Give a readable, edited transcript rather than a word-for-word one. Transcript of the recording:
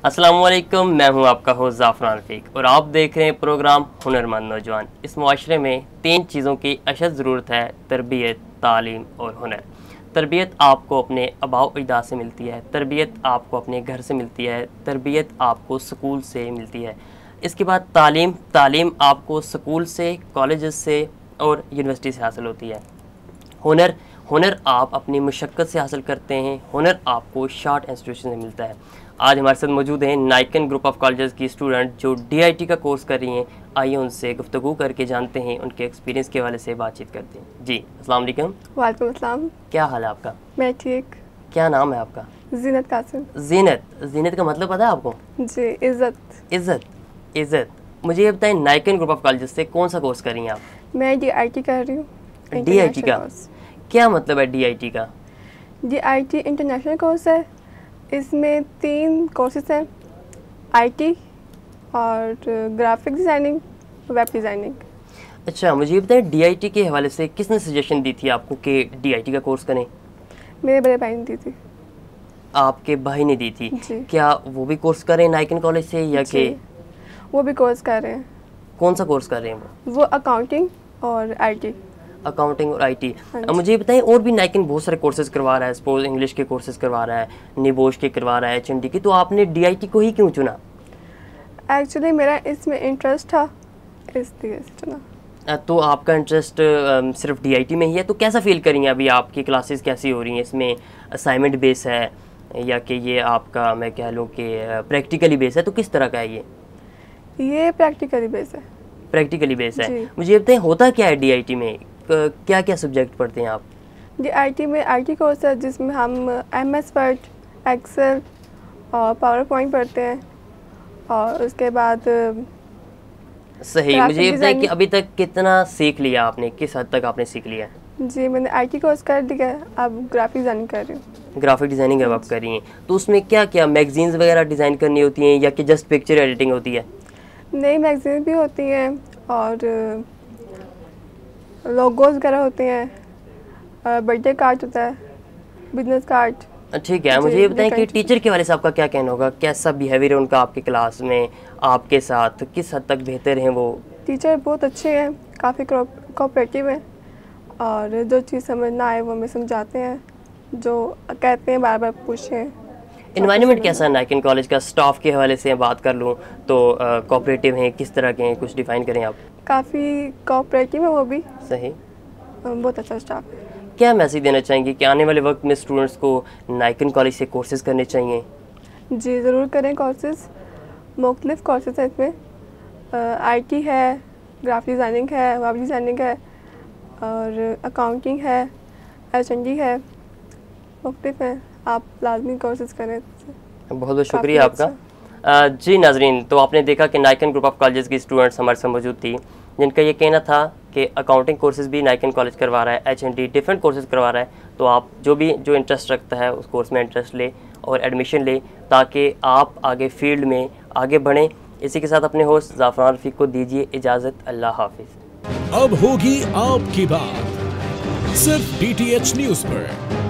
अस्सलाम वालेकुम, मैं हूं आपका होस्ट ज़ाफ़रान रफ़ीक और आप देख रहे हैं प्रोग्राम हुनरमंद नौजवान। इस मुआशरे में 3 चीज़ों की अशद ज़रूरत है: तरबियत, तालीम और हुनर। तरबियत आपको अपने आबाओ अजदाद से मिलती है, तरबियत आपको अपने घर से मिलती है, तरबियत आपको स्कूल से मिलती है। इसके बाद तालीम आपको स्कूल से, कॉलेज से और यूनिवर्सिटी से हासिल होती है। हुनर आप अपनी मुशक्क़त से हासिल करते हैं। हुनर आपको शार्ट इंस्टीट्यूशन से मिलता है। आज हमारे साथ मौजूद हैं नाइकन ग्रुप ऑफ कॉलेजेस की स्टूडेंट जो DIT का कोर्स कर रही हैं। आइए उनसे गुफ्तगू करके जानते हैं, उनके एक्सपीरियंस के हवाले से बातचीत करते हैं। जी अस्सलाम वालेकुम। वालेकुम अस्सलाम। क्या हाल है आपका? मैं ठीक। क्या नाम है आपका? ज़ीनत कासिम। ज़ीनत का मतलब पता है आपको? जी, इज़्ज़त। मुझे ये बताएं, नाइकन ग्रुप ऑफ कॉलेजेस से कौन सा कोर्स कर रही हैं आप? मैं DIT कर रही हूँ। DIT का क्या मतलब है? DIT का DIT इंटरनेशनल कोर्स है। इसमें 3 कोर्सेज हैं: IT और ग्राफिक डिज़ाइनिंग, वेब डिज़ाइनिंग। अच्छा, मुझे ये बताएं, DIT के हवाले से किसने सजेशन दी थी आपको कि DIT का कोर्स करें? मेरे बड़े भाई ने दी थी। आपके भाई ने दी थी? जी। क्या वो भी कोर्स कर रहे हैं नाइकन कॉलेज से या कि? वो भी कोर्स कर रहे हैं। कौन सा कोर्स कर रहे हैं वो अकाउंटिंग और IT। अकाउंटिंग और IT। मुझे बताएं, और भी नाइकन बहुत सारे कोर्सेज करवा रहा है, सपोज इंग्लिश के कोर्सेज करवा रहा है, निबोश के करवा रहा है, HND की, तो आपने DIT को ही क्यों चुना? एक्चुअली मेरा इसमें इंटरेस्ट था, इसलिए चुना। तो आपका इंटरेस्ट सिर्फ DIT में ही है, तो कैसा फील करेंगे अभी? आपकी क्लासेस कैसी हो रही हैं? इसमें असाइनमेंट बेस है या कि ये आपका, मैं कह लूँ कि प्रैक्टिकली बेस है, तो किस तरह का है ये प्रैक्टिकली बेस है। प्रैक्टिकली बेस है। मुझे ये बताएं, होता क्या है DIT में? क्या क्या सब्जेक्ट पढ़ते हैं आप? DIT में IT कोर्स है जिसमें हम MS वर्ड, एक्सेल और पावर पॉइंट पढ़ते हैं, और उसके बाद सही। मुझे ये बताएं कि अभी तक कितना सीख लिया आपने, किस हद तक आपने सीख लिया? जी, मैंने IT कोर्स कर लिया है, अब ग्राफिक डिज़ाइनिंग कर रही हूँ। ग्राफिक डिज़ाइनिंग अब आप कर रही हैं, तो उसमें क्या क्या मैगजीन्स वगैरह डिज़ाइन करनी होती हैं या कि जस्ट पिक्चर एडिटिंग होती है? नई मैगजीन भी होती हैं और लोगोज वगैरह होते हैं, बर्थडे कार्ड होता है, बिजनेस कार्ड। ठीक है। मुझे ये बताएं कि टीचर के बारे से आपका क्या कहना होगा? कैसा बिहेवियर है उनका आपकी क्लास में, आपके साथ किस हद तक बेहतर हैं वो? टीचर बहुत अच्छे हैं, काफ़ी कोऑपरेटिव हैं और जो चीज़ समझ ना आए वो हमें समझाते हैं, जो कहते हैं बार बार पूछें। इन्वायरमेंट कैसा है नाइकन कॉलेज का? स्टाफ के हवाले से बात कर लूँ तो कोऑपरेटिव हैं, किस तरह के हैं, कुछ डिफ़ाइन करें आप? काफ़ी कोऑपरेटिव है वो भी। सही। बहुत अच्छा स्टाफ है। क्या मैसेज देना चाहेंगे कि आने वाले वक्त में स्टूडेंट्स को नाइकन कॉलेज से कोर्सेज़ करने चाहिए? जी ज़रूर करें कोर्सेज़। मुख्तलिफ़ कोर्सेज़ हैं इसमें, IT है, ग्राफिक डिज़ाइनिंग है, वेब डिज़ाइनिंग है और अकाउंटिंग है, HND है, मुख्तलिफ़ हैं। आप लाजमी कोर्सेज़ करें। बहुत बहुत शुक्रिया आपका। जी नाजरीन, तो आपने देखा कि नाइकन ग्रुप ऑफ कॉलेजेस की स्टूडेंट्स हमारे साथ मौजूद थी, जिनका ये कहना था कि अकाउंटिंग कोर्सेज भी नाइकन कॉलेज करवा रहा है, HND डिफरेंट कोर्सेज करवा रहा है, तो आप जो इंटरेस्ट रखता है उस कोर्स में इंटरेस्ट ले और एडमिशन ले, ताकि आप आगे फील्ड में आगे बढ़ें। इसी के साथ अपने होस्ट ज़ाफ़रान रफ़ीक को दीजिए इजाज़त। अल्लाह हाफिज़। अब होगी आपकी बात सिर्फ DTH न्यूज़ पर।